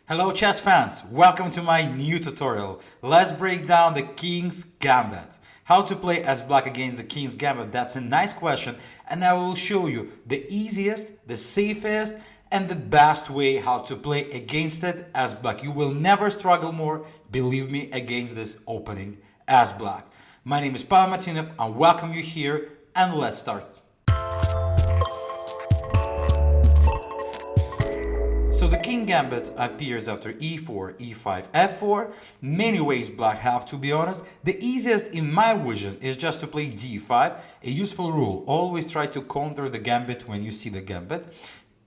Hello chess fans, welcome to my new tutorial. Let's break down the King's Gambit. How to play as black against the King's Gambit, that's a nice question, and I will show you the easiest, the safest and the best way how to play against it as black. You will never struggle more, believe me, against this opening as black. My name is Pavel Martinov, I welcome you here and let's start. So the King Gambit appears after e4, e5, f4. Many ways black have, to be honest. The easiest in my vision is just to play d5. A useful rule, always try to counter the Gambit when you see the Gambit.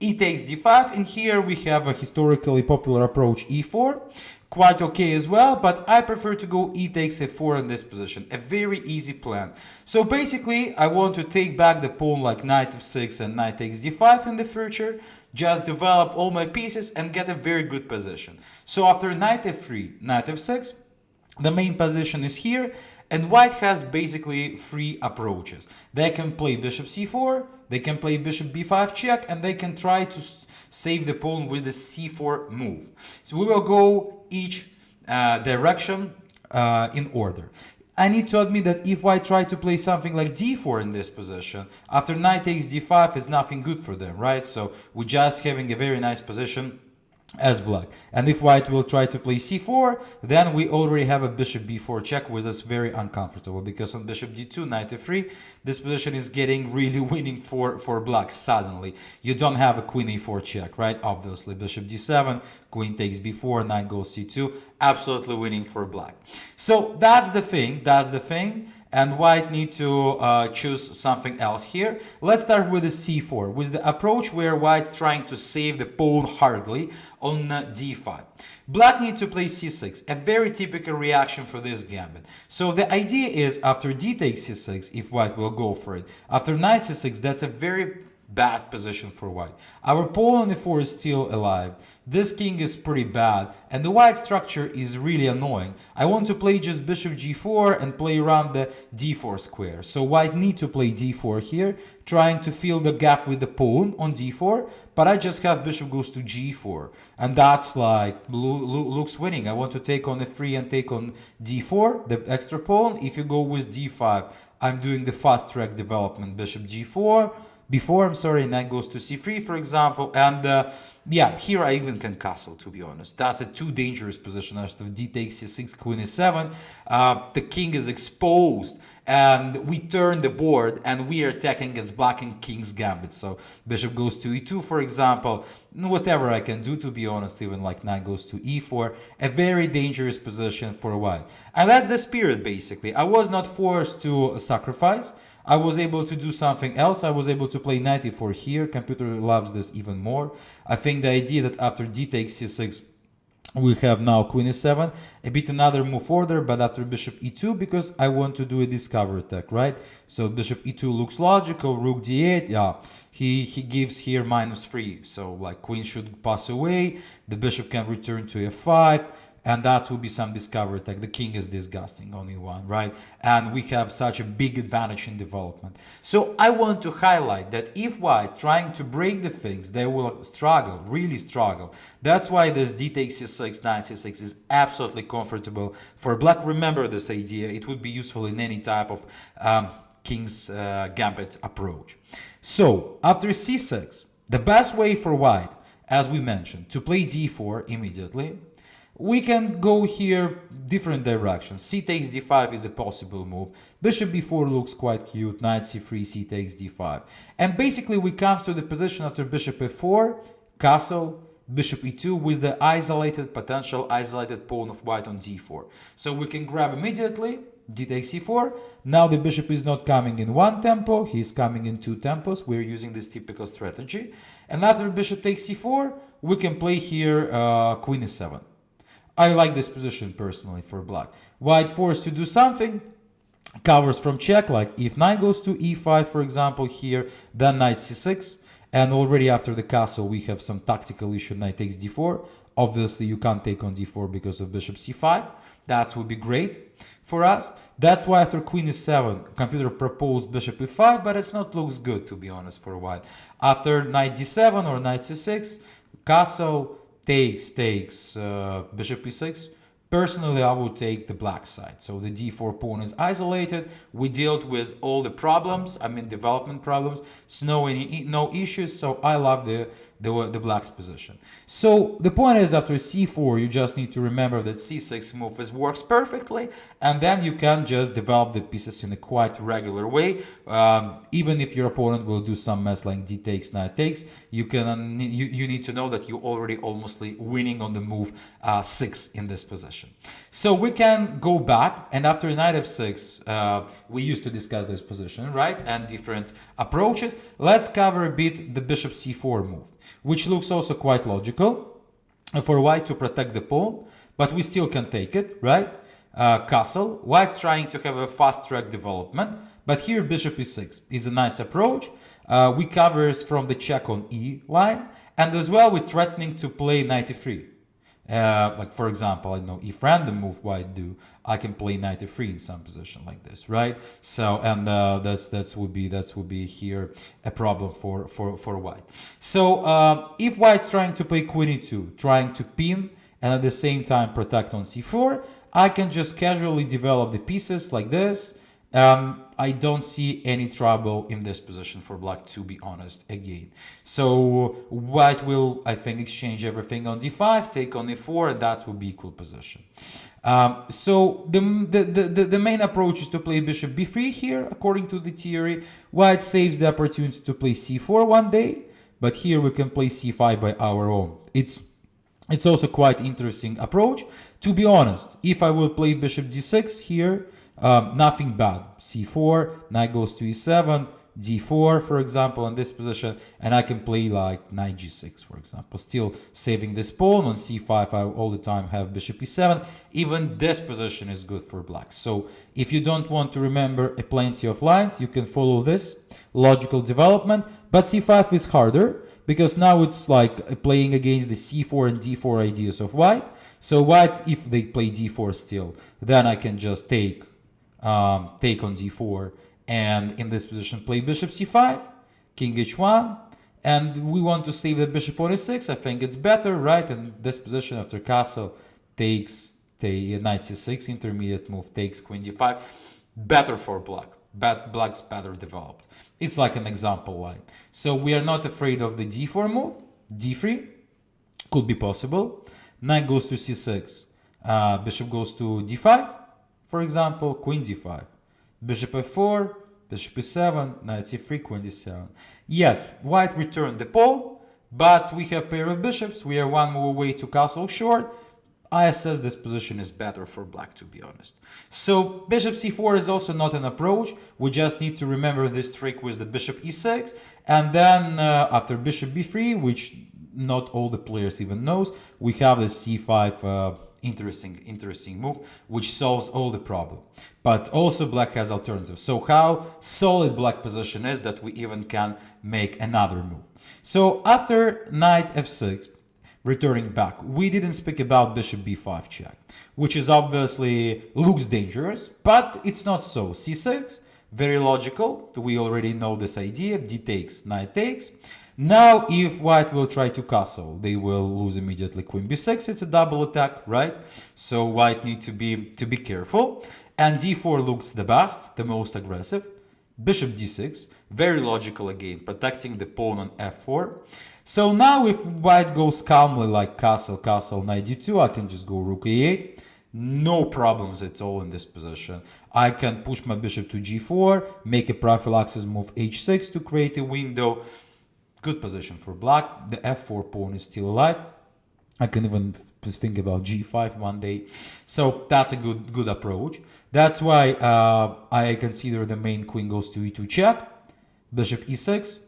E takes d5, and here we have a historically popular approach e4. Quite okay as well, but I prefer to go e takes f4 in this position. A very easy plan. So basically, I want to take back the pawn like knight f6 and knight takes d5 in the future. Just develop all my pieces and get a very good position. So after knight f3, knight f6, the main position is here, and white has basically three approaches. They can play bishop c4, they can play bishop b5 check, and they can try to save the pawn with the c4 move. So we will go each direction in order. I need to admit that if white try to play something like d4 in this position, after knight takes d5 is nothing good for them, right? So we're just having a very nice position as black. And if white will try to play c4, then we already have a bishop b4 check, which is very uncomfortable, because on bishop d2, knight f3, this position is getting really winning for black suddenly. You don't have a queen a4 check, right? Obviously, bishop d7, queen takes b4, knight goes c2, absolutely winning for black. So that's the thing, and white need to choose something else here. Let's start with the c4, with the approach where white's trying to save the pawn hardly on d5. Black need to play c6, a very typical reaction for this gambit. So the idea is after d takes c6, if white will go for it, after knight c6, that's a very bad position for white. Our pawn on e4 is still alive. This king is pretty bad, and the white structure is really annoying. I want to play just bishop g4 and play around the d4 square. So white need to play d4 here, trying to fill the gap with the pawn on d4, but I just have bishop goes to g4, and that's like blue looks winning. I want to take on f3 and take on d4, the extra pawn. If you go with d5, I'm doing the fast track development, bishop g4, knight goes to c3, for example, and yeah, here I even can castle, to be honest. That's a too dangerous position. After d takes c6, queen e7, the king is exposed, and we turn the board, and we are attacking as black in King's Gambit. So bishop goes to e2, for example, whatever I can do, to be honest, even like knight goes to e4, a very dangerous position for white. And that's the spirit, basically. I was not forced to sacrifice. I was able to do something else. I was able to play knight e4 here. Computer loves this even more. I think the idea that after d takes c6, we have now queen e7, a bit another move order, but after bishop e2, because I want to do a discover attack, right? So bishop e2 looks logical, rook d8, yeah, he gives here -3, so like queen should pass away, the bishop can return to f5, and that will be some discover attack. The king is disgusting on e1, right? And we have such a big advantage in development. So I want to highlight that if white trying to break the things, they will struggle, really struggle. That's why this d takes c6, knight c6 is absolutely comfortable for black. Remember this idea. It would be useful in any type of King's Gambit approach. So after c6, the best way for white, as we mentioned, to play d4 immediately. We can go here different directions. C takes d5 is a possible move. Bishop b4 looks quite cute. Knight c3, c takes d5. And basically we come to the position after bishop f4, castle, bishop e2 with the potential isolated pawn of white on d4. So we can grab immediately, d takes e4. Now the bishop is not coming in one tempo, he is coming in two tempos. We're using this typical strategy. And after bishop takes e4, we can play here queen e7. I like this position personally for black. White forced to do something, covers from check, like if knight goes to e5, for example, here, then knight c6, and already after the castle we have some tactical issue, knight takes d4. Obviously you can't take on d4 because of bishop c5. That would be great for us. That's why after queen e7, computer proposed bishop e5, but it's not looks good, to be honest, for white. After knight d7 or knight c6, castle, takes bishop e6. Personally, I would take the black side. So the d4 pawn is isolated. We dealt with all the problems, I mean development problems. It's no issues. So I love the black's position. So the point is, after c4, you just need to remember that c6 move works perfectly, and then you can just develop the pieces in a quite regular way. Even if your opponent will do some mess like d takes, knight takes, you need to know that you're already almost winning on the move 6 in this position. So we can go back, and after knight f6, we used to discuss this position, right, and different approaches. Let's cover a bit the bishop c4 move, which looks also quite logical for white to protect the pawn, but we still can take it, right? Castle. White's trying to have a fast track development, but here bishop e6 is a nice approach. We covers from the check on e line, and as well we're threatening to play knight e3. Like for example, I know if random move white do, I can play knight f3 in some position like this, right? So and that would be here a problem for white. So if white's trying to play queen e2, trying to pin and at the same time protect on c4, I can just casually develop the pieces like this. I don't see any trouble in this position for black, to be honest, again. So white will, I think, exchange everything on d5, take on e4, and that will be equal position. So the main approach is to play bishop b3 here, according to the theory. White saves the opportunity to play c4 one day, but here we can play c5 by our own. It's also quite interesting approach. To be honest, if I will play bishop d6 here, nothing bad. c4, knight goes to e7, d4, for example, in this position, and I can play like knight g6, for example, still saving this pawn. On c5, I all the time have bishop e7. Even this position is good for black. So if you don't want to remember plenty of lines, you can follow this logical development, but c5 is harder, because now it's like playing against the c4 and d4 ideas of white. So white, if they play d4 still, then I can just take on d4, and in this position play bishop c5, king h1, and we want to save the bishop on e6. I think it's better, right? In this position, after castle takes knight c6, intermediate move takes queen d5, better for black. Black's better developed. It's like an example line. So we are not afraid of the d4 move. d3 could be possible. Knight goes to c6, bishop goes to d5, for example, queen d5, bishop f4, bishop e7, knight c3, queen d7. Yes, white returned the pawn, but we have pair of bishops. We are one move away to castle short. I assess this position is better for black, to be honest. So bishop c4 is also not an approach. We just need to remember this trick with the bishop e6, and then after bishop b3, which not all the players even knows, we have the c5 interesting move, which solves all the problem. But also black has alternatives. So how solid black position is that we even can make another move. So after knight f6, returning back, we didn't speak about bishop b5 check, which is obviously looks dangerous, but it's not so. c6, very logical. We already know this idea. D takes, knight takes. Now, if white will try to castle, they will lose immediately queen b6. It's a double attack, right? So white need to be careful. And d4 looks the best, the most aggressive. Bishop d6, very logical again, protecting the pawn on f4. So now if white goes calmly like castle, knight d2, I can just go rook e8. No problems at all in this position. I can push my bishop to g4, make a prophylaxis move h6 to create a window. Good position for black. The f4 pawn is still alive. I can even think about g5 one day. So that's a good approach. That's why I consider the main queen goes to e2 check, bishop e6,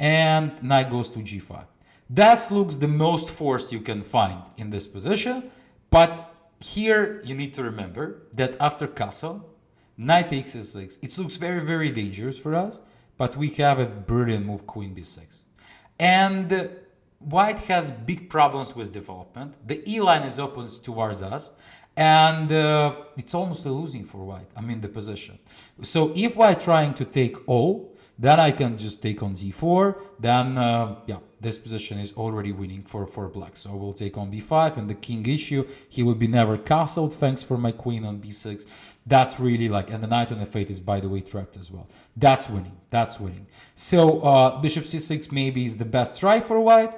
and knight goes to g5. That looks the most forced you can find in this position. But here you need to remember that after castle, knight takes e6. It looks very, very dangerous for us, but we have a brilliant move, queen b6. And white has big problems with development. The e line is open towards us, and it's almost a losing for white. I mean the position. So if white trying to take all, Then I can just take on d4. Then, yeah, this position is already winning for black. So we'll take on b5 and the king issue. He will be never castled thanks for my queen on b6. That's really like, and the knight on f8 is, by the way, trapped as well. That's winning. That's winning. So bishop c6 maybe is the best try for white.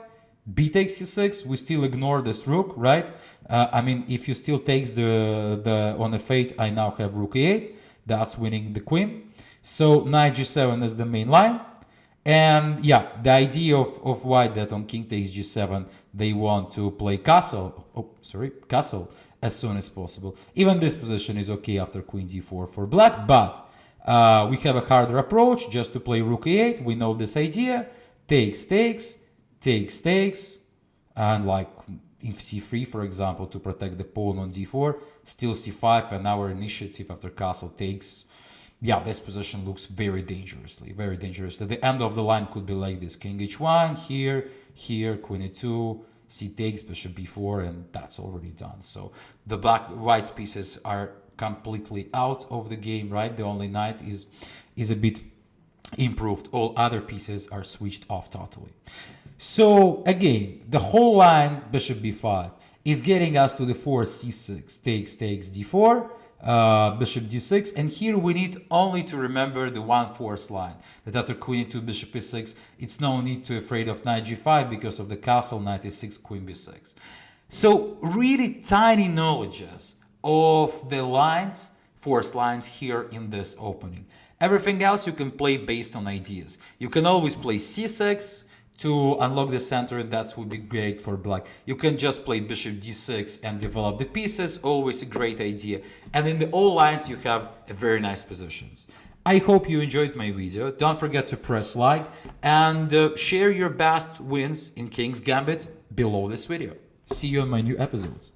B takes c6, we still ignore this rook, right? I mean, if you still takes the on f8, I now have rook e8. That's winning the queen. So knight g7 is the main line. And yeah, the idea of white that on king takes g7, they want to play castle. Oh, sorry, castle as soon as possible. Even this position is okay after queen d4 for black, but we have a harder approach just to play rook e8. We know this idea. Takes, takes. Takes, takes, and like if c3, for example, to protect the pawn on d4, still c5, and our initiative after castle takes. Yeah, this position looks very dangerously, very dangerous. At the end of the line could be like this: king h1, here, queen e2, c takes, bishop b4, and that's already done. So the white's pieces are completely out of the game, right? The only knight is a bit improved. All other pieces are switched off totally. So again, the whole line, bishop b5, is getting us to the force c6, takes, takes, d4, bishop d6, and here we need only to remember the one force line, that after queen e2, bishop e6, it's no need to afraid of knight g5 because of the castle, knight e6, queen b6. So really tiny knowledges of the lines, force lines here in this opening. Everything else you can play based on ideas. You can always play c6, to unlock the center, that would be great for black. You can just play bishop d6 and develop the pieces, always a great idea. And in the all lines you have a very nice positions. I hope you enjoyed my video. Don't forget to press like and share your best wins in King's Gambit below this video. See you on my new episodes.